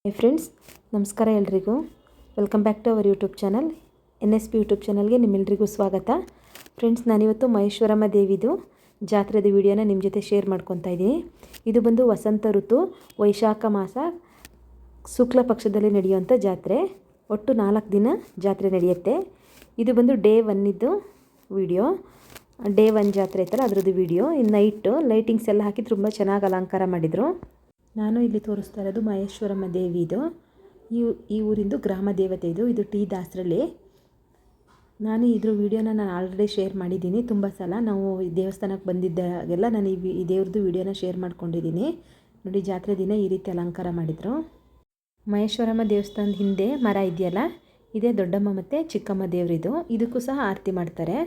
Hi friends, ನಮಸ್ಕಾರ ಎಲ್ರಿಗೂ. Welcome back to our YouTube channel. NSP YouTube ಚಾನಲ್ಗೆ ನಿಮ್ಮೆಲ್ಲರಿಗೂ ಸ್ವಾಗತ. ಫ್ರೆಂಡ್ಸ್, ನಾನಿವತ್ತು ಮಹೇಶ್ವರಮ್ಮ ದೇವಿದು ಜಾತ್ರೆದ ವಿಡಿಯೋನ ನಿಮ್ಮ ಜೊತೆ ಶೇರ್ ಮಾಡ್ಕೊತಾ ಇದ್ದೀನಿ. ಇದು ಬಂದು ವಸಂತ ಋತು ವೈಶಾಖ ಮಾಸ ಶುಕ್ಲ ಪಕ್ಷದಲ್ಲಿ ನಡೆಯುವಂಥ ಜಾತ್ರೆ. ಒಟ್ಟು 4 ದಿನ ಜಾತ್ರೆ ನಡೆಯುತ್ತೆ. ಇದು ಬಂದು ಡೇ 1 ವಿಡಿಯೋ. ಡೇ 1 ಜಾತ್ರೆ ಐತಲ್ಲ ಅದರದ್ದು ವಿಡಿಯೋ. ಇನ್ನು ಲೈಟಿಂಗ್ಸ್ ಎಲ್ಲ ಹಾಕಿ ತುಂಬ ಚೆನ್ನಾಗಿ ಅಲಂಕಾರ ಮಾಡಿದರು. ನಾನು ಇಲ್ಲಿ ತೋರಿಸ್ತಾ ಇರೋದು ಮಹೇಶ್ವರಮ್ಮ ದೇವಿದು. ಈ ಊರಿಂದು ಗ್ರಾಮ ದೇವತೆ ಇದು ಟಿ ದಾಸರಳ್ಳಿ. ನಾನು ಇದ್ರ ವಿಡಿಯೋನ ಆಲ್ರೆಡಿ ಶೇರ್ ಮಾಡಿದ್ದೀನಿ ತುಂಬ ಸಲ. ನಾವು ಈ ದೇವಸ್ಥಾನಕ್ಕೆ ಬಂದಿದ್ದಾಗೆಲ್ಲ ನಾನು ಈ ದೇವ್ರದ್ದು ವಿಡಿಯೋನ ಶೇರ್ ಮಾಡ್ಕೊಂಡಿದ್ದೀನಿ. ನೋಡಿ, ಜಾತ್ರೆ ದಿನ ಈ ರೀತಿ ಅಲಂಕಾರ ಮಾಡಿದರು. ಮಹೇಶ್ವರಮ್ಮ ದೇವಸ್ಥಾನದ ಹಿಂದೆ ಮರ ಇದೆಯಲ್ಲ, ಇದೇ ದೊಡ್ಡಮ್ಮ ಮತ್ತು ಚಿಕ್ಕಮ್ಮ ದೇವರಿದು. ಇದಕ್ಕೂ ಸಹ ಆರತಿ ಮಾಡ್ತಾರೆ.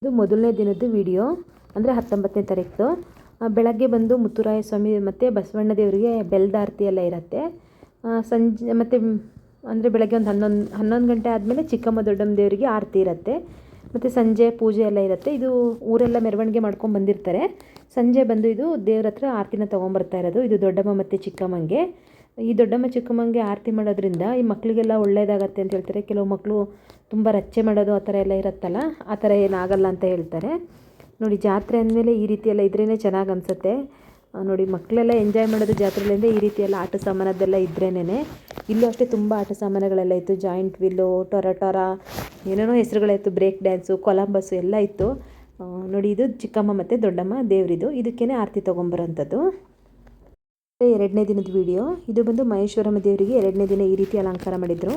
ಇದು ಮೊದಲನೇ ದಿನದ್ದು ವಿಡಿಯೋ, ಅಂದರೆ 19ನೇ ತಾರೀಕು. ಬೆಳಗ್ಗೆ ಬಂದು ಮುತ್ತುರಾಯ ಸ್ವಾಮಿ ಮತ್ತು ಬಸವಣ್ಣ ದೇವರಿಗೆ ಬೆಲ್ಲದ ಆರತಿ ಎಲ್ಲ ಇರುತ್ತೆ. ಸಂಜೆ ಮತ್ತು ಅಂದರೆ ಬೆಳಗ್ಗೆ ಒಂದು 11 ಗಂಟೆ ಆದಮೇಲೆ ಚಿಕ್ಕಮ್ಮ ದೊಡ್ಡಮ್ಮ ದೇವರಿಗೆ ಆರತಿ ಇರುತ್ತೆ. ಮತ್ತು ಸಂಜೆ ಪೂಜೆ ಎಲ್ಲ ಇರುತ್ತೆ. ಇದು ಊರೆಲ್ಲ ಮೆರವಣಿಗೆ ಮಾಡ್ಕೊಂಡು ಬಂದಿರ್ತಾರೆ. ಸಂಜೆ ಬಂದು ಇದು ದೇವ್ರ ಹತ್ರ ಆರತಿನ ತೊಗೊಂಬರ್ತಾ ಇರೋದು. ಇದು ದೊಡ್ಡಮ್ಮ ಮತ್ತು ಚಿಕ್ಕಮ್ಮಂಗೆ. ಈ ದೊಡ್ಡಮ್ಮ ಚಿಕ್ಕಮ್ಮಂಗೆ ಆರತಿ ಮಾಡೋದ್ರಿಂದ ಈ ಮಕ್ಕಳಿಗೆಲ್ಲ ಒಳ್ಳೆಯದಾಗತ್ತೆ ಅಂತ ಹೇಳ್ತಾರೆ. ಕೆಲವು ಮಕ್ಕಳು ತುಂಬ ರಚ್ಚೆ ಮಾಡೋದು ಆ ಥರ ಎಲ್ಲ ಇರುತ್ತಲ್ಲ, ಆ ಥರ ಏನಾಗಲ್ಲ ಅಂತ ಹೇಳ್ತಾರೆ. ನೋಡಿ, ಜಾತ್ರೆ ಅಂದಮೇಲೆ ಈ ರೀತಿ ಎಲ್ಲ ಇದ್ರೇ ಚೆನ್ನಾಗಿ ಅನಿಸುತ್ತೆ. ನೋಡಿ, ಮಕ್ಕಳೆಲ್ಲ ಎಂಜಾಯ್ ಮಾಡೋದು ಜಾತ್ರೆಲಿಂದ ಈ ರೀತಿ ಎಲ್ಲ ಆಟ ಸಾಮಾನದ್ದೆಲ್ಲ ಇದ್ರೇನೆ. ಇಲ್ಲೂ ಅಷ್ಟೇ ತುಂಬ ಆಟ ಸಾಮಾನುಗಳೆಲ್ಲ ಇತ್ತು. ಜಾಯಿಂಟ್ ವೀಲು, ಟೊರ ಏನೇನೋ ಹೆಸರುಗಳಿತ್ತು. ಬ್ರೇಕ್ ಡ್ಯಾನ್ಸು, ಕೊಲಂಬಸ್ಸು ಎಲ್ಲ ಇತ್ತು. ನೋಡಿ, ಇದು ಚಿಕ್ಕಮ್ಮ ಮತ್ತು ದೊಡ್ಡಮ್ಮ ದೇವರಿದು. ಇದಕ್ಕೇ ಆರತಿ ತೊಗೊಂಬರೋಂಥದ್ದು. 2ನೇ ದಿನದ ವಿಡಿಯೋ. ಇದು ಬಂದು ಮಹೇಶ್ವರಮ್ಮ ದೇವರಿಗೆ 2ನೇ ದಿನ ಈ ರೀತಿ ಅಲಂಕಾರ ಮಾಡಿದರು.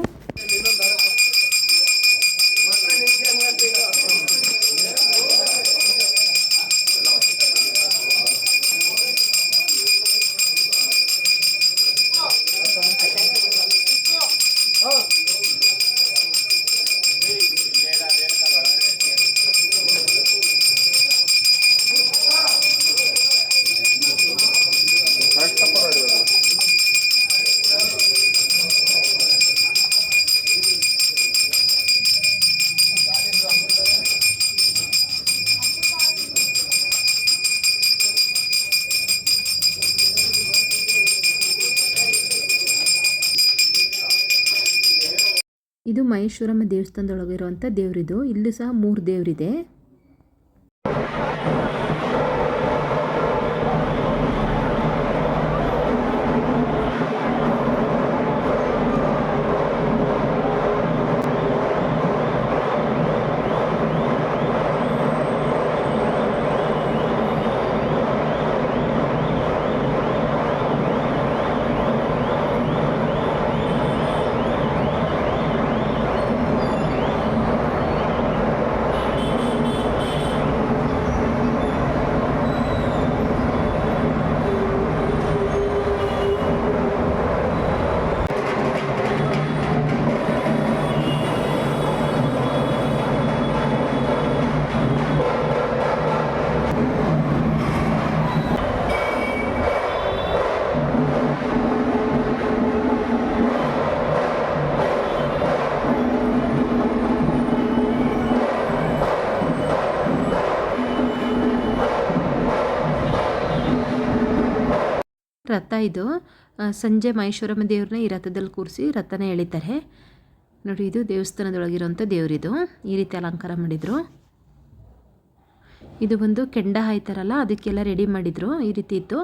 ಇದು ಮಹೇಶ್ವರಮ್ಮ ದೇವಸ್ಥಾನದೊಳಗಿರುವಂಥ ದೇವರಿದು. ಇಲ್ಲಿ ಸಹ 3 ದೇವರಿದೆ. ರಥ ಇದು. ಸಂಜೆ ಮಹೇಶ್ವರಮ್ಮ ದೇವ್ರನ್ನ ಈ ರಥದಲ್ಲಿ ಕೂರಿಸಿ ರಥನ ಎಳಿತಾರೆ. ನೋಡಿ, ಇದು ದೇವಸ್ಥಾನದೊಳಗಿರೋಂಥ ದೇವರಿದು. ಈ ರೀತಿ ಅಲಂಕಾರ ಮಾಡಿದರು. ಇದು ಒಂದು ಕೆಂಡ ಹಾಯ್ತಾರಲ್ಲ, ಅದಕ್ಕೆಲ್ಲ ರೆಡಿ ಮಾಡಿದರು. ಈ ರೀತಿ ಇತ್ತು.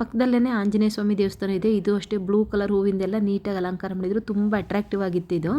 ಪಕ್ಕದಲ್ಲೇ ಆಂಜನೇಯ ಸ್ವಾಮಿ ದೇವಸ್ಥಾನ ಇದೆ. ಇದು ಅಷ್ಟೇ ಬ್ಲೂ ಕಲರ್ ಹೂವಿಂದೆಲ್ಲ ನೀಟಾಗಿ ಅಲಂಕಾರ ಮಾಡಿದರು. ತುಂಬ ಅಟ್ರಾಕ್ಟಿವ್ ಆಗಿತ್ತು ಇದು.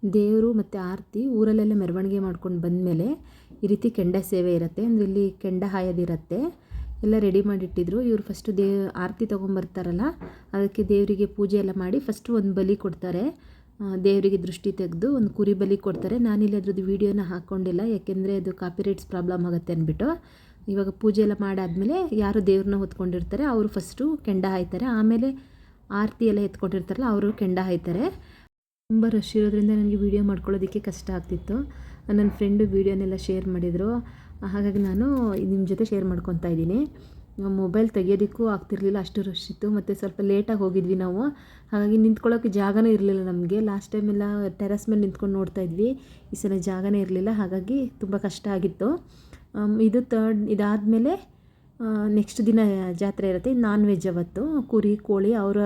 ದೇವರು ಮತ್ತು ಆರತಿ ಊರಲ್ಲೆಲ್ಲ ಮೆರವಣಿಗೆ ಮಾಡ್ಕೊಂಡು ಬಂದಮೇಲೆ ಈ ರೀತಿ ಕೆಂಡ ಸೇವೆ ಇರುತ್ತೆ. ಅಂದರೆ ಇಲ್ಲಿ ಕೆಂಡ ಹಾಯೋದಿರುತ್ತೆ. ಎಲ್ಲ ರೆಡಿ ಮಾಡಿಟ್ಟಿದ್ರು. ಇವರು ಫಸ್ಟು ಆರತಿ ತೊಗೊಂಬರ್ತಾರಲ್ಲ, ಅದಕ್ಕೆ ದೇವರಿಗೆ ಪೂಜೆ ಎಲ್ಲ ಮಾಡಿ ಫಸ್ಟು ಒಂದು ಬಲಿ ಕೊಡ್ತಾರೆ. ದೇವರಿಗೆ ದೃಷ್ಟಿ ತೆಗೆದು ಒಂದು ಕುರಿ ಬಲಿ ಕೊಡ್ತಾರೆ. ನಾನಿಲ್ಲಿ ಅದ್ರದ್ದು ವೀಡಿಯೋನ ಹಾಕ್ಕೊಂಡಿಲ್ಲ, ಯಾಕೆಂದರೆ ಅದು ಕಾಪಿರೈಟ್ಸ್ ಪ್ರಾಬ್ಲಮ್ ಆಗುತ್ತೆ ಅಂದ್ಬಿಟ್ಟು. ಇವಾಗ ಪೂಜೆ ಎಲ್ಲ ಮಾಡಾದಮೇಲೆ ಯಾರು ದೇವ್ರನ್ನ ಹೊತ್ಕೊಂಡಿರ್ತಾರೆ ಅವರು ಫಸ್ಟು ಕೆಂಡ ಹಾಯ್ತಾರೆ. ಆಮೇಲೆ ಆರತಿ ಎಲ್ಲ ಎತ್ಕೊಂಡಿರ್ತಾರಲ್ಲ ಅವರು ಕೆಂಡ ಹಾಯ್ತಾರೆ. ತುಂಬ ರಶ್ ಇರೋದ್ರಿಂದ ನನಗೆ ವೀಡಿಯೋ ಮಾಡ್ಕೊಳ್ಳೋದಕ್ಕೆ ಕಷ್ಟ ಆಗ್ತಿತ್ತು. ನನ್ನ ಫ್ರೆಂಡು ವೀಡಿಯೋನೆಲ್ಲ ಶೇರ್ ಮಾಡಿದರು, ಹಾಗಾಗಿ ನಾನು ನಿಮ್ಮ ಜೊತೆ ಶೇರ್ ಮಾಡ್ಕೊತಾ ಇದ್ದೀನಿ. ಮೊಬೈಲ್ ತೆಗಿಯೋದಕ್ಕೂ ಆಗ್ತಿರ್ಲಿಲ್ಲ, ಅಷ್ಟು ರಶ್ ಇತ್ತು. ಮತ್ತು ಸ್ವಲ್ಪ ಲೇಟಾಗಿ ಹೋಗಿದ್ವಿ ನಾವು, ಹಾಗಾಗಿ ನಿಂತ್ಕೊಳ್ಳೋಕ್ಕೆ ಜಾಗನೇ ಇರಲಿಲ್ಲ ನಮಗೆ. ಲಾಸ್ಟ್ ಟೈಮೆಲ್ಲ ಟೆರಸ್ ಮೇಲೆ ನಿಂತ್ಕೊಂಡು ನೋಡ್ತಾ ಇದ್ವಿ, ಈ ಸಲ ಜಾಗನೇ ಇರಲಿಲ್ಲ, ಹಾಗಾಗಿ ತುಂಬ ಕಷ್ಟ ಆಗಿತ್ತು. ಇದಾದಮೇಲೆ ನೆಕ್ಸ್ಟ್ ದಿನ ಜಾತ್ರೆ ಇರುತ್ತೆ. ನಾನ್ ವೆಜ್ ಅವತ್ತು ಕುರಿ ಕೋಳಿ ಅವರ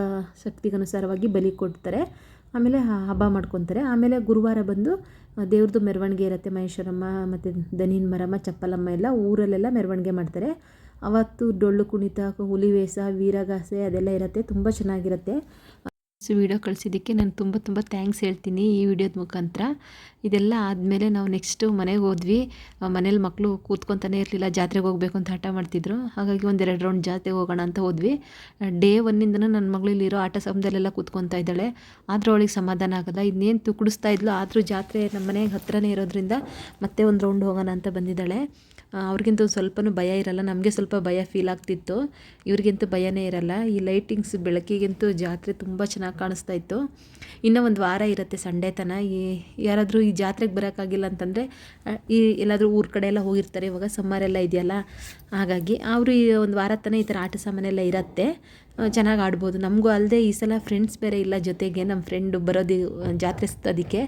ಶಕ್ತಿಗನುಸಾರವಾಗಿ ಬಲಿ ಕೊಡ್ತಾರೆ. ಆಮೇಲೆ ಹಬ್ಬ ಮಾಡ್ಕೊತಾರೆ. ಆಮೇಲೆ ಗುರುವಾರ ಬಂದು ದೇವ್ರದ್ದು ಮೆರವಣಿಗೆ ಇರುತ್ತೆ. ಮಹೇಶ್ವರಮ್ಮ ಮತ್ತು ದನಿನ ಮರಮ್ಮ ಚಪ್ಪಲಮ್ಮ ಎಲ್ಲ ಊರಲ್ಲೆಲ್ಲ ಮೆರವಣಿಗೆ ಮಾಡ್ತಾರೆ. ಅವತ್ತು ಡೊಳ್ಳು ಕುಣಿತ, ಹುಲಿ ವೇಷ, ವೀರಗಾಸೆ ಅದೆಲ್ಲ ಇರುತ್ತೆ. ತುಂಬ ಚೆನ್ನಾಗಿರುತ್ತೆ. ವಿಡಿಯೋ ಕಳಿಸಿದ್ದಕ್ಕೆ ನಾನು ತುಂಬ ತುಂಬ ಥ್ಯಾಂಕ್ಸ್ ಹೇಳ್ತೀನಿ ಈ ವಿಡಿಯೋದ ಮುಖಾಂತರ. ಇದೆಲ್ಲ ಆದಮೇಲೆ ನಾವು ನೆಕ್ಸ್ಟು ಮನೆಗೆ ಹೋದ್ವಿ. ಮನೇಲಿ ಮಕ್ಕಳು ಕೂತ್ಕೊತಾನೆ ಇರಲಿಲ್ಲ, ಜಾತ್ರೆಗೆ ಹೋಗಬೇಕು ಅಂತ ಹಠ ಮಾಡ್ತಿದ್ರು. ಹಾಗಾಗಿ ಒಂದೆರಡು ರೌಂಡ್ ಜಾತ್ರೆಗೆ ಹೋಗೋಣ ಅಂತ ಹೋದ್ವಿ. ಡೇ 1ಇಂದನೂ ನನ್ನ ಮಗಳು ಇಲ್ಲಿರೋ ಆಟ ಸಮಯದಲ್ಲೆಲ್ಲ ಕೂತ್ಕೊತಾ ಇದ್ದಾಳೆ. ಆದರೂ ಅವಳಿಗೆ ಸಮಾಧಾನ ಆಗೋಲ್ಲ. ಇನ್ನೇನು ತುಕುಡಿಸ್ತಾ ಇದ್ಲು, ಆದರೂ ಜಾತ್ರೆ ನಮ್ಮ ಮನೆಗೆ ಹತ್ರನೇ ಇರೋದ್ರಿಂದ ಮತ್ತೆ ಒಂದು ರೌಂಡ್ ಹೋಗೋಣ ಅಂತ ಬಂದಿದ್ದಾಳೆ. ಅವ್ರಿಗಿಂತೂ ಸ್ವಲ್ಪನೂ ಭಯ ಇರಲ್ಲ, ನಮಗೆ ಸ್ವಲ್ಪ ಭಯ ಫೀಲ್ ಆಗ್ತಿತ್ತು. ಇವ್ರಿಗಂತೂ ಭಯನೇ ಇರಲ್ಲ. ಈ ಲೈಟಿಂಗ್ಸ್ ಬೆಳಕಿಗಂತೂ ಜಾತ್ರೆ ತುಂಬ ಚೆನ್ನಾಗಿ ಕಾಣಿಸ್ತಾ ಇತ್ತು. ಇನ್ನೂ ಒಂದು ವಾರ ಇರುತ್ತೆ ಸಂಡೇ ತನ. ಯಾರಾದರೂ ಈ ಜಾತ್ರೆಗೆ ಬರೋಕ್ಕಾಗಿಲ್ಲ ಅಂತಂದರೆ ಎಲ್ಲಾದರೂ ಊರ ಕಡೆ ಎಲ್ಲ ಹೋಗಿರ್ತಾರೆ, ಇವಾಗ ಸಮ್ಮರೆಲ್ಲ ಇದೆಯಲ್ಲ, ಹಾಗಾಗಿ ಅವರು ಈ ಒಂದು ವಾರ ತನಕ ಈ ಥರ ಆಟ ಸಾಮಾನೆಲ್ಲ ಇರುತ್ತೆ, ಚೆನ್ನಾಗಿ ಆಡ್ಬೋದು. ನಮಗೂ ಅಲ್ಲದೆ ಈ ಸಲ ಫ್ರೆಂಡ್ಸ್ ಬೇರೆ ಇಲ್ಲ ಜೊತೆಗೆ. ನಮ್ಮ ಫ್ರೆಂಡು ಬರೋದು ಜಾತ್ರೆ ಸುತ್ತೋದಕ್ಕೆ,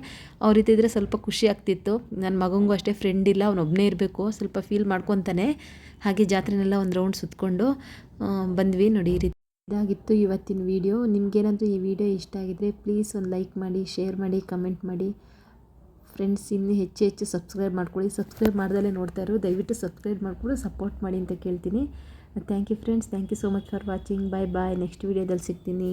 ಅವ್ರಿದ್ದಿದ್ರೆ ಸ್ವಲ್ಪ ಖುಷಿ ಆಗ್ತಿತ್ತು. ನನ್ನ ಮಗನಿಗೂ ಅಷ್ಟೇ ಫ್ರೆಂಡ್ ಇಲ್ಲ, ಅವನೊಬ್ಬನೇ ಇರಬೇಕು, ಸ್ವಲ್ಪ ಫೀಲ್ ಮಾಡ್ಕೊತಾನೆ. ಹಾಗೆ ಜಾತ್ರೆನೆಲ್ಲ ಒಂದು ರೌಂಡ್ ಸುತ್ತಕೊಂಡು ಬಂದ್ವಿ. ನೋಡಿ ಈ ರೀತಿ ಇದಾಗಿತ್ತು ಇವತ್ತಿನ ವೀಡಿಯೋ. ನಿಮಗೇನಾದರೂ ಈ ವಿಡಿಯೋ ಇಷ್ಟ ಆಗಿದ್ದರೆ ಪ್ಲೀಸ್ ಒಂದು ಲೈಕ್ ಮಾಡಿ, ಶೇರ್ ಮಾಡಿ, ಕಮೆಂಟ್ ಮಾಡಿ. ಫ್ರೆಂಡ್ಸ್, ಇನ್ನೂ ಹೆಚ್ಚು ಸಬ್ಸ್ಕ್ರೈಬ್ ಮಾಡ್ಕೊಳ್ಳಿ. ಸಬ್ಸ್ಕ್ರೈಬ್ ಮಾಡ್ದಲೇ ನೋಡ್ತಾ ಇರೋ ದಯವಿಟ್ಟು ಸಬ್ಸ್ಕ್ರೈಬ್ ಮಾಡಿಕೊಂಡು ಸಪೋರ್ಟ್ ಮಾಡಿ ಅಂತ ಕೇಳ್ತೀನಿ. Thank you friends, thank you so much for watching. Bye bye. Next ವೀಡಿಯೋದಲ್ಲಿ ಸಿಗ್ತೀನಿ.